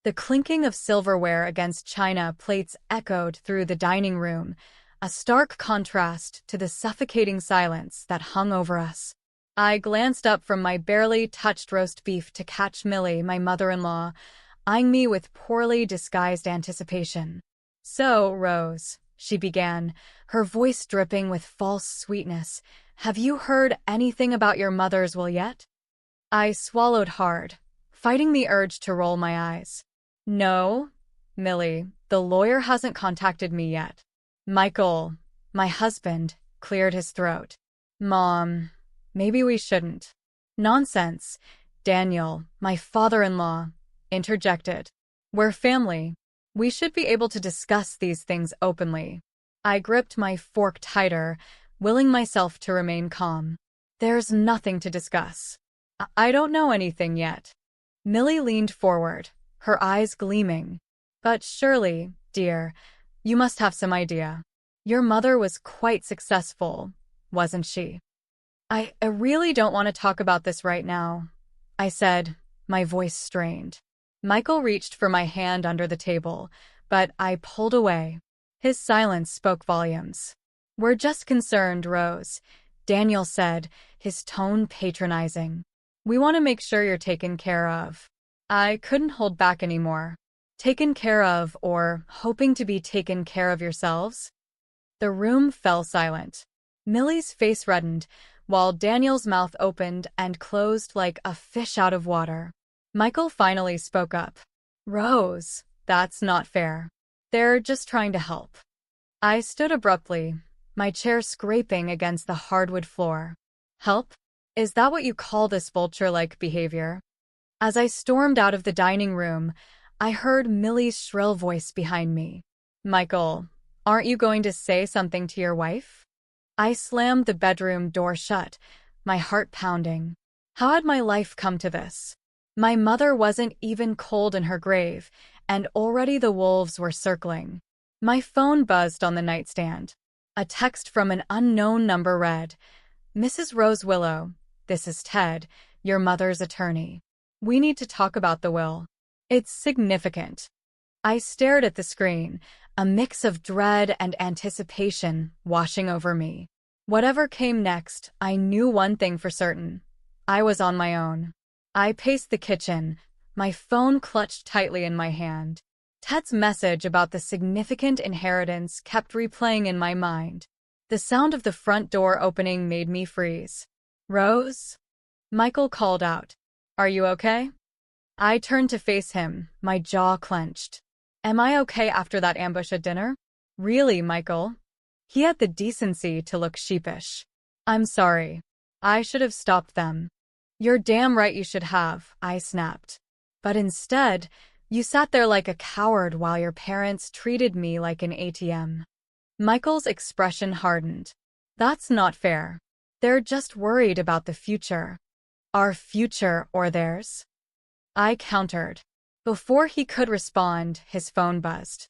The clinking of silverware against china plates echoed through the dining room, a stark contrast to the suffocating silence that hung over us. I glanced up from my barely touched roast beef to catch Millie, my mother-in-law, eyeing me with poorly disguised anticipation. "So, Rose," she began, her voice dripping with false sweetness, "have you heard anything about your mother's will yet?" I swallowed hard, fighting the urge to roll my eyes. "No, Millie, the lawyer hasn't contacted me yet." Michael, my husband, cleared his throat. "Mom, maybe we shouldn't." "Nonsense," Daniel, my father-in-law, interjected. "We're family. We should be able to discuss these things openly." I gripped my fork tighter, willing myself to remain calm. "There's nothing to discuss. I don't know anything yet." Millie leaned forward, her eyes gleaming. "But surely, dear, you must have some idea. Your mother was quite successful, wasn't she?" I really don't want to talk about this right now," I said, my voice strained. Michael reached for my hand under the table, but I pulled away. His silence spoke volumes. "We're just concerned, Rose," Daniel said, his tone patronizing. "We want to make sure you're taken care of." I couldn't hold back anymore. "Taken care of, or hoping to be taken care of yourselves?" The room fell silent. Millie's face reddened, while Daniel's mouth opened and closed like a fish out of water. Michael finally spoke up. "Rose, that's not fair. They're just trying to help." I stood abruptly, my chair scraping against the hardwood floor. "Help? Is that what you call this vulture-like behavior?" As I stormed out of the dining room, I heard Millie's shrill voice behind me. "Michael, aren't you going to say something to your wife?" I slammed the bedroom door shut, my heart pounding. How had my life come to this? My mother wasn't even cold in her grave, and already the wolves were circling. My phone buzzed on the nightstand. A text from an unknown number read, "Mrs. Rose Willow, this is Ted, your mother's attorney. We need to talk about the will. It's significant." I stared at the screen, a mix of dread and anticipation washing over me. Whatever came next, I knew one thing for certain. I was on my own. I paced the kitchen, my phone clutched tightly in my hand. Ted's message about the significant inheritance kept replaying in my mind. The sound of the front door opening made me freeze. "Rose?" Michael called out. "Are you okay?" I turned to face him, my jaw clenched. "Am I okay after that ambush at dinner?" "Really, Michael?" He had the decency to look sheepish. "I'm sorry. I should have stopped them." "You're damn right you should have," I snapped. "But instead, you sat there like a coward while your parents treated me like an ATM." Michael's expression hardened. "That's not fair. They're just worried about the future." "Our future or theirs?" I countered. Before he could respond, his phone buzzed.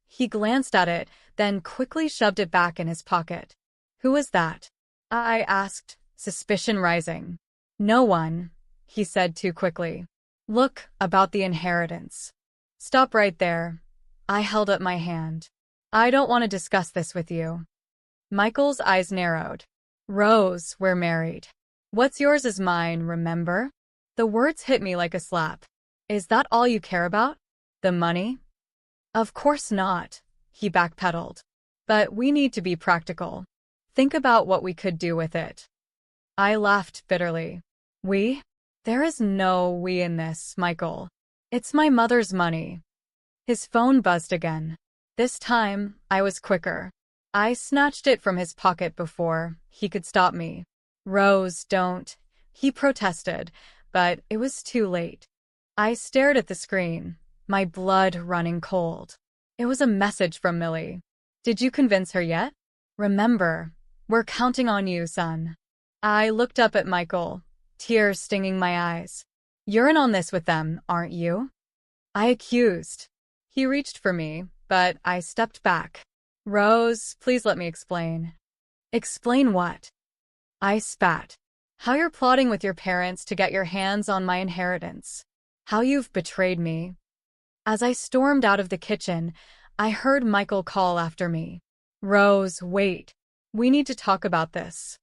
He glanced at it, then quickly shoved it back in his pocket. "Who was that?" I asked, suspicion rising. "No one," he said too quickly. "Look, about the inheritance." "Stop right there." I held up my hand. "I don't want to discuss this with you." Michael's eyes narrowed. "Rose, we're married. What's yours is mine, remember?" The words hit me like a slap. "Is that all you care about? The money?" "Of course not," he backpedaled. "But we need to be practical. Think about what we could do with it." I laughed bitterly. "We? There is no we in this, Michael. It's my mother's money." His phone buzzed again. This time, I was quicker. I snatched it from his pocket before he could stop me. "Rose, don't," he protested, but it was too late. I stared at the screen, my blood running cold. It was a message from Millie. "Did you convince her yet? Remember, we're counting on you, son." I looked up at Michael, tears stinging my eyes. "You're in on this with them, aren't you?" I accused. He reached for me, but I stepped back. "Rose, please let me explain." "Explain what?" I spat. "How you're plotting with your parents to get your hands on my inheritance. How you've betrayed me." As I stormed out of the kitchen, I heard Michael call after me. Rose, wait. We need to talk about this.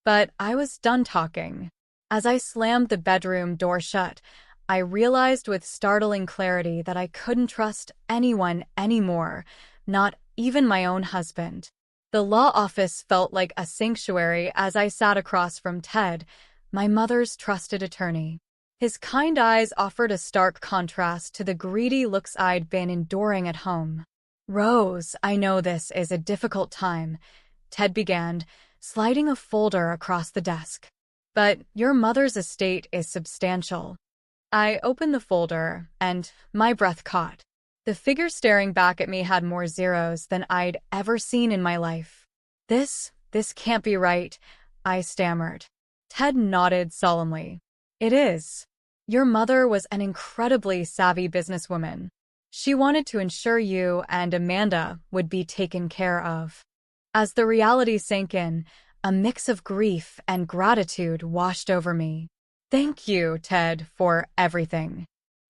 But I was done talking. As I slammed the bedroom door shut, I realized with startling clarity that I couldn't trust anyone anymore, not even my own husband. The law office felt like a sanctuary as I sat across from Ted, my mother's trusted attorney. His kind eyes offered a stark contrast to the greedy looks I'd been enduring at home. Rose, I know this is a difficult time, Ted began, sliding a folder across the desk. But your mother's estate is substantial. I opened the folder, and my breath caught. The figure staring back at me had more zeros than I'd ever seen in my life. This can't be right, I stammered. Ted nodded solemnly. It is. Your mother was an incredibly savvy businesswoman. She wanted to ensure you and Amanda would be taken care of. As the reality sank in, a mix of grief and gratitude washed over me. Thank you, Ted, for everything.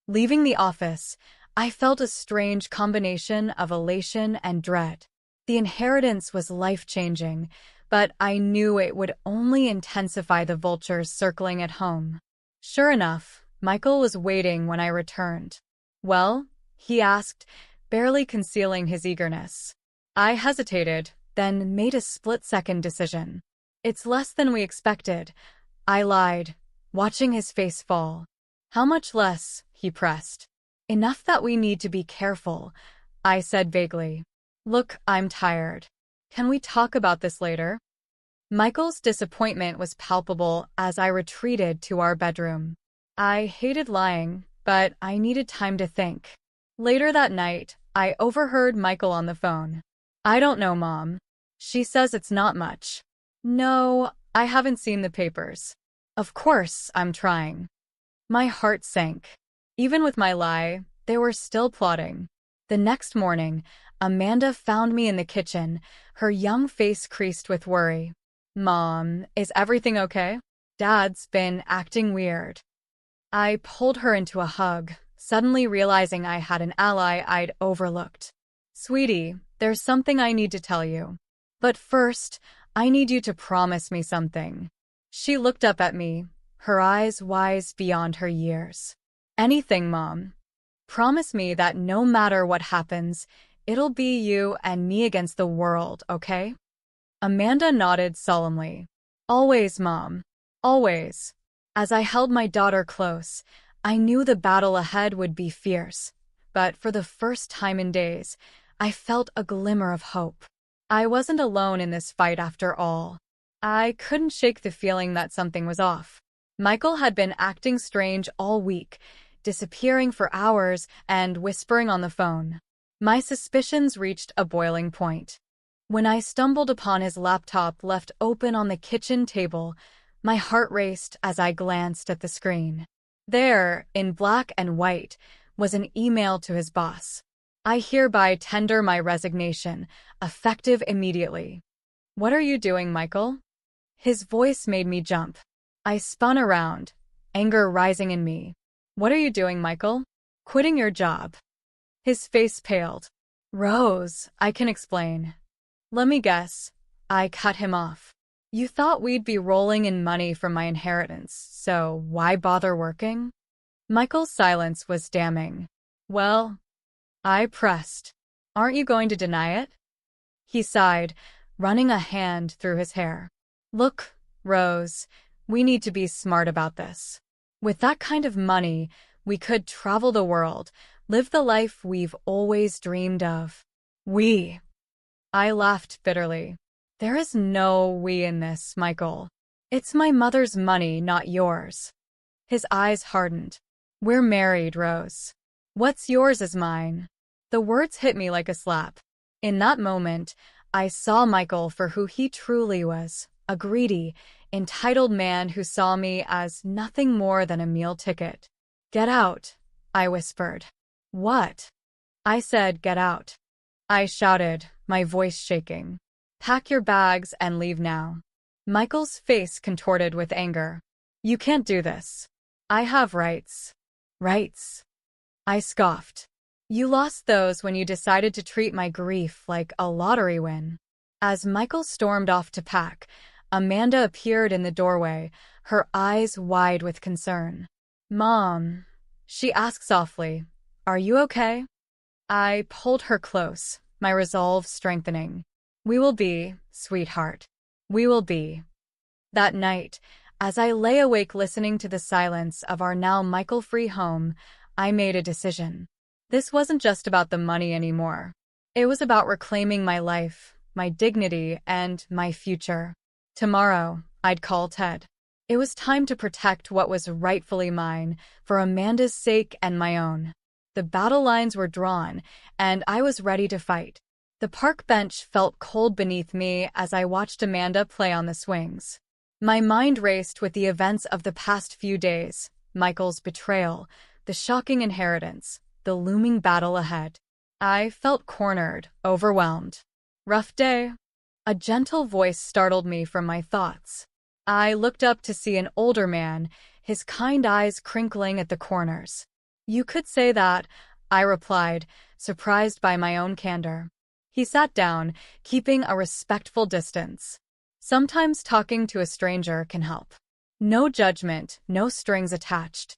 Leaving the office, I felt a strange combination of elation and dread. The inheritance was life-changing, but I knew it would only intensify the vultures circling at home. Sure enough, Michael was waiting when I returned. Well, he asked, barely concealing his eagerness. I hesitated, then made a split-second decision. It's less than we expected, I lied, watching his face fall. How much less? He pressed. Enough that we need to be careful, I said vaguely. Look, I'm tired. Can we talk about this later? Michael's disappointment was palpable as I retreated to our bedroom. I hated lying, but I needed time to think. Later that night, I overheard Michael on the phone. I don't know, Mom. She says it's not much. No, I haven't seen the papers. Of course, I'm trying. My heart sank. Even with my lie, they were still plotting. The next morning, Amanda found me in the kitchen, her young face creased with worry. Mom, is everything okay? Dad's been acting weird. I pulled her into a hug, suddenly realizing I had an ally I'd overlooked. Sweetie, there's something I need to tell you. But first, I need you to promise me something. She looked up at me, her eyes wise beyond her years. Anything, Mom. Promise me that no matter what happens, it'll be you and me against the world, okay? Amanda nodded solemnly. Always, Mom. Always. As I held my daughter close, I knew the battle ahead would be fierce. But for the first time in days, I felt a glimmer of hope. I wasn't alone in this fight after all. I couldn't shake the feeling that something was off. Michael had been acting strange all week, disappearing for hours and whispering on the phone. My suspicions reached a boiling point. When I stumbled upon his laptop left open on the kitchen table, my heart raced as I glanced at the screen. There, in black and white, was an email to his boss. I hereby tender my resignation, effective immediately. What are you doing, Michael? His voice made me jump. I spun around, anger rising in me. What are you doing, Michael? Quitting your job. His face paled. Rose, I can explain. Let me guess. I cut him off. You thought we'd be rolling in money from my inheritance, so why bother working? Michael's silence was damning. Well, I pressed. Aren't you going to deny it? He sighed, running a hand through his hair. Look, Rose, we need to be smart about this. With that kind of money, we could travel the world, live the life we've always dreamed of. We. I laughed bitterly. There is no we in this, Michael. It's my mother's money, not yours. His eyes hardened. We're married, Rose. What's yours is mine. The words hit me like a slap. In that moment, I saw Michael for who he truly was, a greedy, entitled man who saw me as nothing more than a meal ticket. Get out, I whispered. What? I said, get out. I shouted, my voice shaking. Pack your bags and leave now. Michael's face contorted with anger. You can't do this. I have rights. Rights? I scoffed. You lost those when you decided to treat my grief like a lottery win. As Michael stormed off to pack, Amanda appeared in the doorway, her eyes wide with concern. Mom, she asked softly, are you okay? I pulled her close, my resolve strengthening. We will be, sweetheart. We will be. That night, as I lay awake listening to the silence of our now Michael-free home, I made a decision. This wasn't just about the money anymore. It was about reclaiming my life, my dignity, and my future. Tomorrow, I'd call Ted. It was time to protect what was rightfully mine, for Amanda's sake and my own. The battle lines were drawn, and I was ready to fight. The park bench felt cold beneath me as I watched Amanda play on the swings. My mind raced with the events of the past few days, Michael's betrayal, the shocking inheritance, the looming battle ahead. I felt cornered, overwhelmed. Rough day? A gentle voice startled me from my thoughts. I looked up to see an older man, his kind eyes crinkling at the corners. You could say that, I replied, surprised by my own candor. He sat down, keeping a respectful distance. Sometimes talking to a stranger can help. No judgment, no strings attached.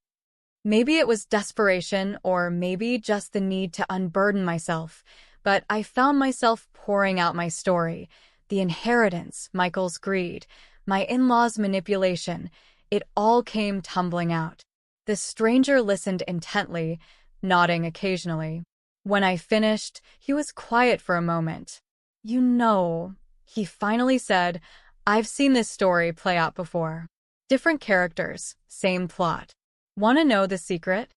Maybe it was desperation, or maybe just the need to unburden myself, but I found myself pouring out my story. The inheritance, Michael's greed, my in-laws' manipulation, it all came tumbling out. The stranger listened intently, nodding occasionally. When I finished, he was quiet for a moment. You know, he finally said, I've seen this story play out before. Different characters, same plot. Want to know the secret?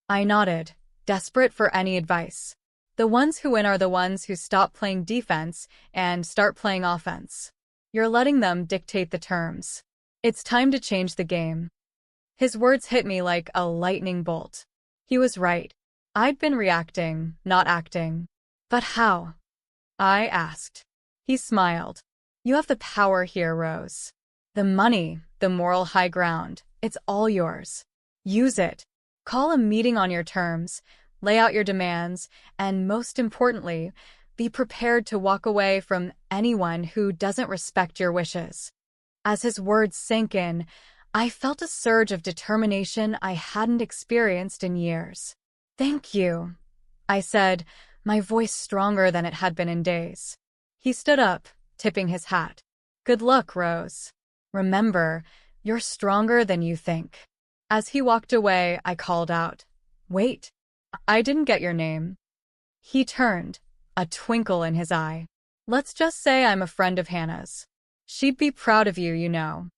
I nodded, desperate for any advice. The ones who win are the ones who stop playing defense and start playing offense. You're letting them dictate the terms. It's time to change the game. His words hit me like a lightning bolt. He was right. I'd been reacting, not acting. But how? I asked. He smiled. You have the power here, Rose. The money, the moral high ground, it's all yours. Use it. Call a meeting on your terms, lay out your demands, and most importantly, be prepared to walk away from anyone who doesn't respect your wishes. As his words sank in, I felt a surge of determination I hadn't experienced in years. Thank you, I said, my voice stronger than it had been in days. He stood up, tipping his hat. Good luck, Rose. Remember, you're stronger than you think. As he walked away, I called out, Wait, I didn't get your name. He turned, a twinkle in his eye. Let's just say I'm a friend of Hannah's. She'd be proud of you, you know.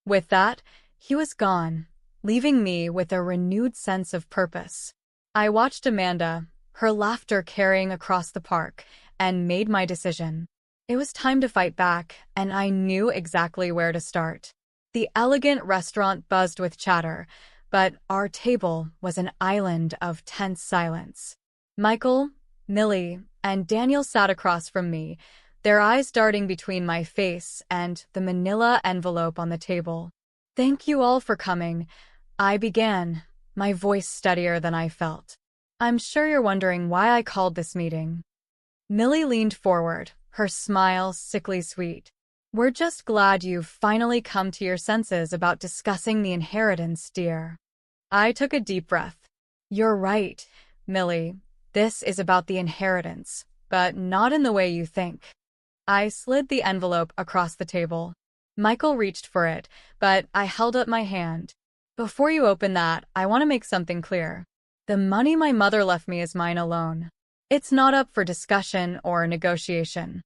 With that, he was gone, leaving me with a renewed sense of purpose. I watched Amanda, her laughter carrying across the park, and made my decision. It was time to fight back, and I knew exactly where to start. The elegant restaurant buzzed with chatter, but our table was an island of tense silence. Michael, Millie, and Daniel sat across from me, their eyes darting between my face and the manila envelope on the table. Thank you all for coming, I began, my voice steadier than I felt. I'm sure you're wondering why I called this meeting. Millie leaned forward, her smile sickly sweet. We're just glad you've finally come to your senses about discussing the inheritance, dear. I took a deep breath. You're right, Millie. This is about the inheritance, but not in the way you think. I slid the envelope across the table. Michael reached for it, but I held up my hand. Before you open that, I want to make something clear. The money my mother left me is mine alone. It's not up for discussion or negotiation.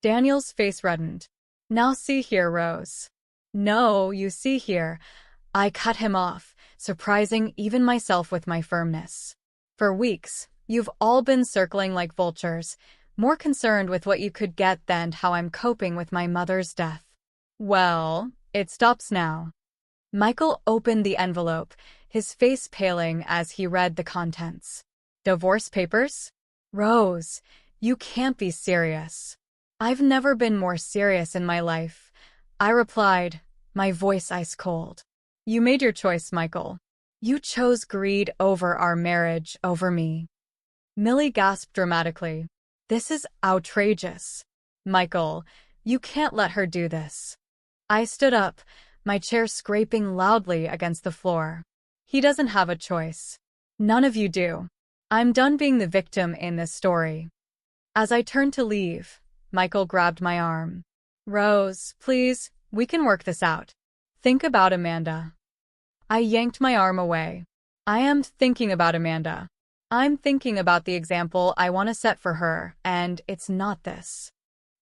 Daniel's face reddened. Now see here, Rose. No, you see here. I cut him off, surprising even myself with my firmness. For weeks, you've all been circling like vultures, more concerned with what you could get than how I'm coping with my mother's death. Well, it stops now. Michael opened the envelope, his face paling as he read the contents. Divorce papers? Rose, you can't be serious. I've never been more serious in my life, I replied, my voice ice cold. You made your choice, Michael. You chose greed over our marriage, over me. Millie gasped dramatically. This is outrageous. Michael, you can't let her do this. I stood up, my chair scraping loudly against the floor. He doesn't have a choice. None of you do. I'm done being the victim in this story. As I turned to leave, Michael grabbed my arm. Rose, please, we can work this out. Think about Amanda. I yanked my arm away. I am thinking about Amanda. I'm thinking about the example I want to set for her, and it's not this.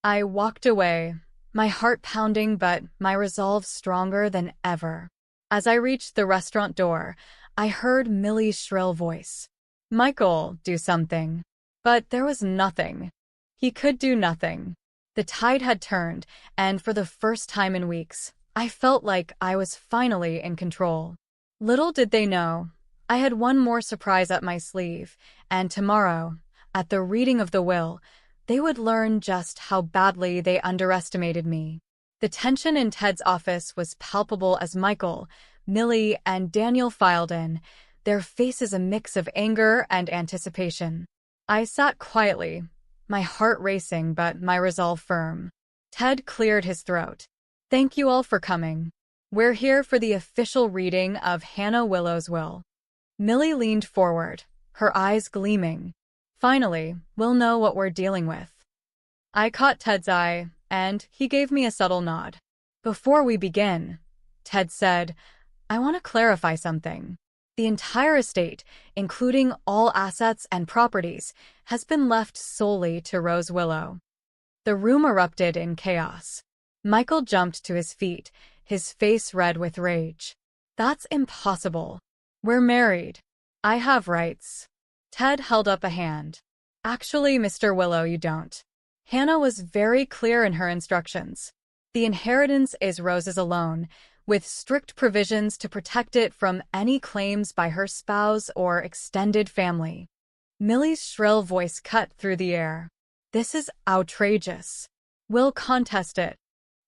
I walked away, my heart pounding but my resolve stronger than ever. As I reached the restaurant door, I heard Millie's shrill voice. Michael, do something. But there was nothing. He could do nothing. The tide had turned, and for the first time in weeks, I felt like I was finally in control. Little did they know, I had one more surprise up my sleeve, and tomorrow, at the reading of the will, they would learn just how badly they underestimated me. The tension in Ted's office was palpable as Michael, Millie, and Daniel filed in, their faces a mix of anger and anticipation. I sat quietly, my heart racing but my resolve firm. Ted cleared his throat. Thank you all for coming. We're here for the official reading of Hannah Willow's will. Millie leaned forward, her eyes gleaming. Finally, we'll know what we're dealing with. I caught Ted's eye, and he gave me a subtle nod. Before we begin, Ted said, I want to clarify something. The entire estate, including all assets and properties, has been left solely to Rose Willow. The room erupted in chaos. Michael jumped to his feet, his face red with rage. That's impossible. We're married. I have rights. Ted held up a hand. Actually, Mr. Willow, you don't. Hannah was very clear in her instructions. The inheritance is Rose's alone, with strict provisions to protect it from any claims by her spouse or extended family. Millie's shrill voice cut through the air. This is outrageous. We'll contest it.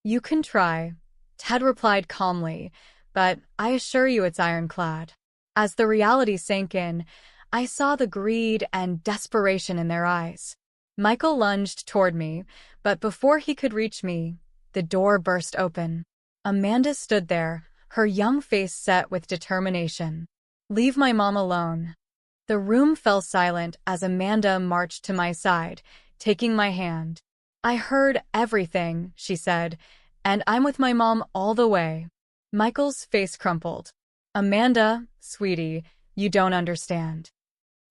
You can try, Ted replied calmly, but I assure you it's ironclad. As the reality sank in, I saw the greed and desperation in their eyes. Michael lunged toward me, but before he could reach me, the door burst open. Amanda stood there, her young face set with determination. Leave my mom alone. The room fell silent as Amanda marched to my side, taking my hand. I heard everything, she said, and I'm with my mom all the way. Michael's face crumpled. Amanda, sweetie, you don't understand.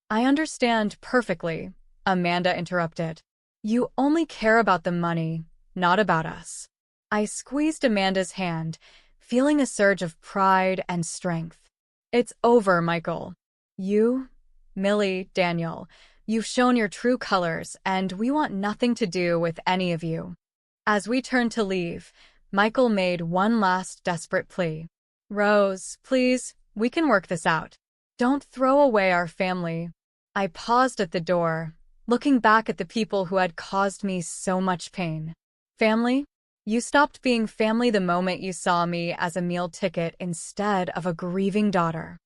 I understand perfectly, Amanda interrupted. You only care about the money, not about us. I squeezed Amanda's hand, feeling a surge of pride and strength. It's over, Michael. You, Millie, Daniel, you've shown your true colors, and we want nothing to do with any of you. As we turned to leave, Michael made one last desperate plea. Rose, please, we can work this out. Don't throw away our family. I paused at the door, looking back at the people who had caused me so much pain. Family? You stopped being family the moment you saw me as a meal ticket instead of a grieving daughter.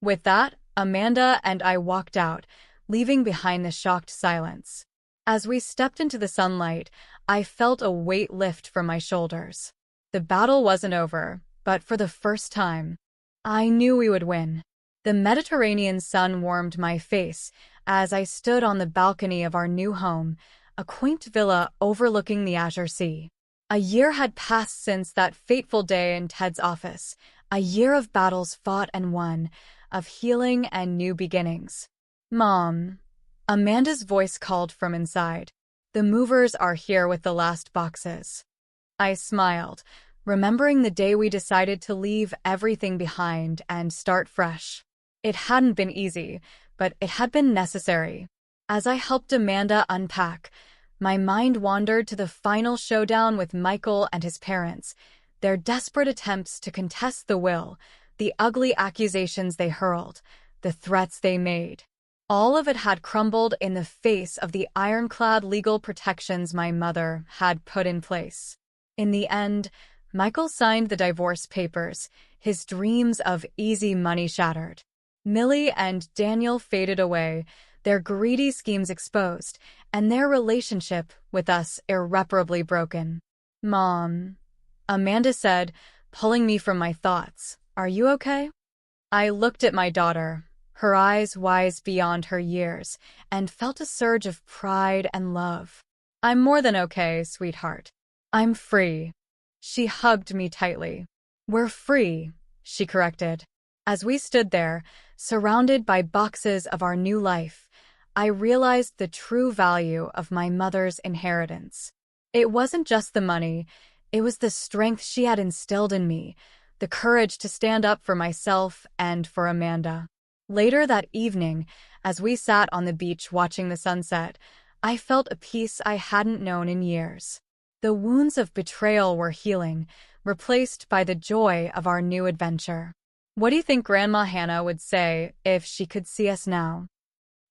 With that, Amanda and I walked out, leaving behind the shocked silence. As we stepped into the sunlight, I felt a weight lift from my shoulders. The battle wasn't over, but for the first time, I knew we would win. The Mediterranean sun warmed my face as I stood on the balcony of our new home, a quaint villa overlooking the Azure Sea. A year had passed since that fateful day in Ted's office, a year of battles fought and won, of healing and new beginnings. Mom, Amanda's voice called from inside. The movers are here with the last boxes. I smiled, remembering the day we decided to leave everything behind and start fresh. It hadn't been easy, but it had been necessary. As I helped Amanda unpack, my mind wandered to the final showdown with Michael and his parents, their desperate attempts to contest the will, the ugly accusations they hurled, the threats they made. All of it had crumbled in the face of the ironclad legal protections my mother had put in place. In the end, Michael signed the divorce papers, his dreams of easy money shattered. Millie and Daniel faded away, their greedy schemes exposed, and their relationship with us irreparably broken. "Mom," Amanda said, pulling me from my thoughts, "are you okay?" I looked at my daughter, her eyes wise beyond her years, and felt a surge of pride and love. "I'm more than okay, sweetheart. I'm free." She hugged me tightly. "We're free," she corrected. As we stood there, surrounded by boxes of our new life, I realized the true value of my mother's inheritance. It wasn't just the money, it was the strength she had instilled in me, the courage to stand up for myself and for Amanda. Later that evening, as we sat on the beach watching the sunset, I felt a peace I hadn't known in years. The wounds of betrayal were healing, replaced by the joy of our new adventure. "What do you think Grandma Hannah would say if she could see us now?"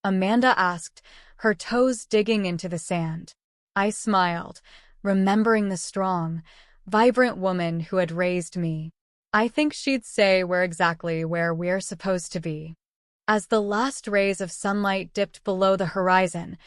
Amanda asked, her toes digging into the sand. I smiled, remembering the strong, vibrant woman who had raised me. "I think she'd say we're exactly where we're supposed to be." As the last rays of sunlight dipped below the horizon,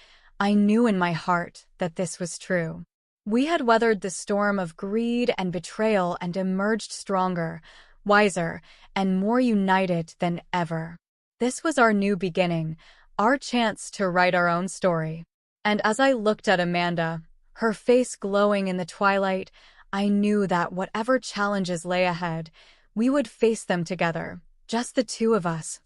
I knew in my heart that this was true. We had weathered the storm of greed and betrayal and emerged stronger, wiser, and more united than ever. This was our new beginning, our chance to write our own story. And as I looked at Amanda, her face glowing in the twilight, I knew that whatever challenges lay ahead, we would face them together, just the two of us,